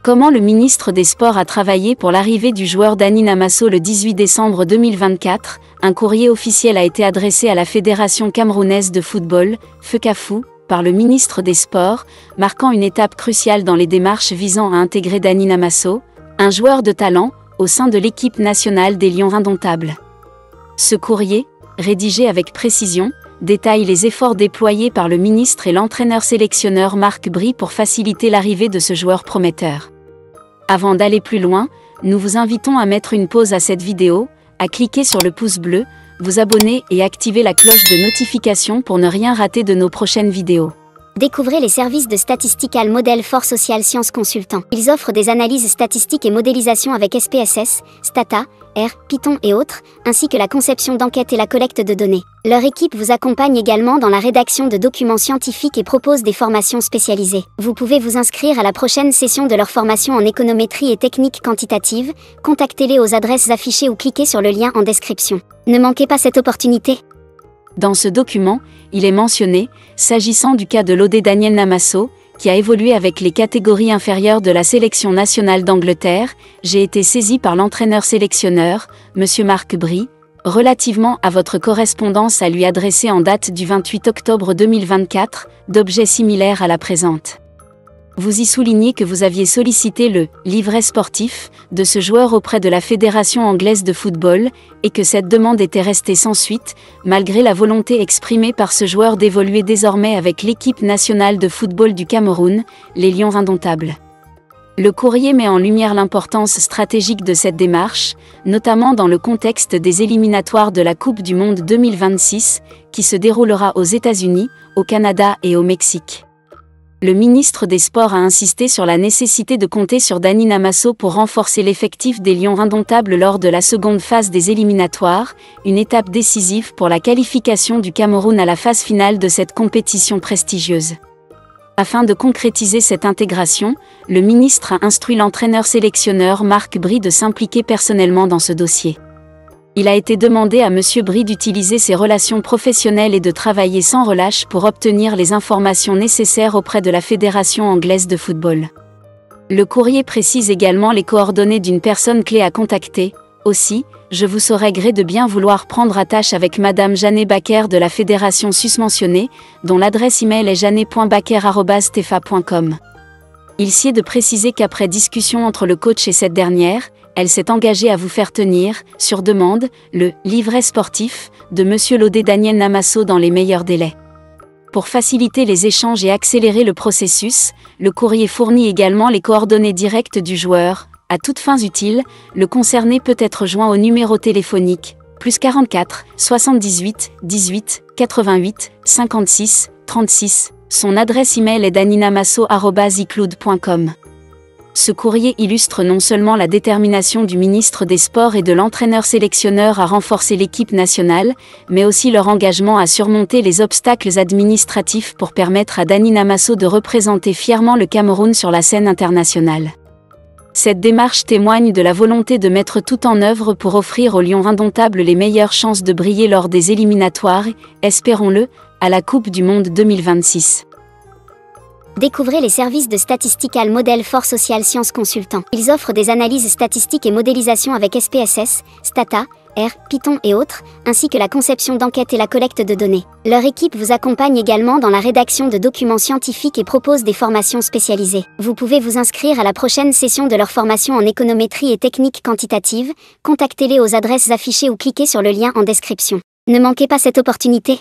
Comment le ministre des Sports a travaillé pour l'arrivée du joueur Dani Namasso le 18 décembre 2024, un courrier officiel a été adressé à la Fédération camerounaise de football, FECAFOOT, par le ministre des Sports, marquant une étape cruciale dans les démarches visant à intégrer Dani Namasso, un joueur de talent, au sein de l'équipe nationale des Lions indomptables. Ce courrier, rédigé avec précision, détaille les efforts déployés par le ministre et l'entraîneur-sélectionneur Marc Bry pour faciliter l'arrivée de ce joueur prometteur. Avant d'aller plus loin, nous vous invitons à mettre une pause à cette vidéo, à cliquer sur le pouce bleu, vous abonner et activer la cloche de notification pour ne rien rater de nos prochaines vidéos. Découvrez les services de Statistical Model for Social Science Consultant. Ils offrent des analyses statistiques et modélisation avec SPSS, Stata, R, Python et autres, ainsi que la conception d'enquêtes et la collecte de données. Leur équipe vous accompagne également dans la rédaction de documents scientifiques et propose des formations spécialisées. Vous pouvez vous inscrire à la prochaine session de leur formation en économétrie et techniques quantitatives. Contactez-les aux adresses affichées ou cliquez sur le lien en description. Ne manquez pas cette opportunité. Dans ce document, il est mentionné, s'agissant du cas de l'Odé Daniel Namasso, qui a évolué avec les catégories inférieures de la sélection nationale d'Angleterre, j'ai été saisi par l'entraîneur-sélectionneur, M. Marc Bry, relativement à votre correspondance à lui adresser en date du 28 octobre 2024, d'objets similaires à la présente. Vous y soulignez que vous aviez sollicité le « livret sportif » de ce joueur auprès de la Fédération anglaise de football, et que cette demande était restée sans suite, malgré la volonté exprimée par ce joueur d'évoluer désormais avec l'équipe nationale de football du Cameroun, les Lions indomptables. Le courrier met en lumière l'importance stratégique de cette démarche, notamment dans le contexte des éliminatoires de la Coupe du Monde 2026, qui se déroulera aux États-Unis, au Canada et au Mexique. Le ministre des Sports a insisté sur la nécessité de compter sur Dani Namasso pour renforcer l'effectif des Lions indomptables lors de la seconde phase des éliminatoires, une étape décisive pour la qualification du Cameroun à la phase finale de cette compétition prestigieuse. Afin de concrétiser cette intégration, le ministre a instruit l'entraîneur-sélectionneur Marc Bry de s'impliquer personnellement dans ce dossier. Il a été demandé à M. Bry d'utiliser ses relations professionnelles et de travailler sans relâche pour obtenir les informations nécessaires auprès de la Fédération anglaise de football. Le courrier précise également les coordonnées d'une personne clé à contacter. Aussi, je vous saurais gré de bien vouloir prendre attache avec Madame Jeannet Baker de la fédération susmentionnée, dont l'adresse email est janet.baker@stefa.com. Il sied de préciser qu'après discussion entre le coach et cette dernière, elle s'est engagée à vous faire tenir, sur demande, le « livret sportif » de M. l'Odé Daniel Namasso dans les meilleurs délais. Pour faciliter les échanges et accélérer le processus, le courrier fournit également les coordonnées directes du joueur. À toutes fins utiles, le concerné peut être joint au numéro téléphonique, +44 78 18 88 56 36. Son adresse email est daninamasso@icloud.com. Ce courrier illustre non seulement la détermination du ministre des Sports et de l'entraîneur-sélectionneur à renforcer l'équipe nationale, mais aussi leur engagement à surmonter les obstacles administratifs pour permettre à Dani Namasso de représenter fièrement le Cameroun sur la scène internationale. Cette démarche témoigne de la volonté de mettre tout en œuvre pour offrir aux Lions indomptables les meilleures chances de briller lors des éliminatoires, espérons-le, à la Coupe du Monde 2026. Découvrez les services de Statistical Model for Social Science Consultant. Ils offrent des analyses statistiques et modélisation avec SPSS, Stata, R, Python et autres, ainsi que la conception d'enquêtes et la collecte de données. Leur équipe vous accompagne également dans la rédaction de documents scientifiques et propose des formations spécialisées. Vous pouvez vous inscrire à la prochaine session de leur formation en économétrie et techniques quantitatives. Contactez-les aux adresses affichées ou cliquez sur le lien en description. Ne manquez pas cette opportunité.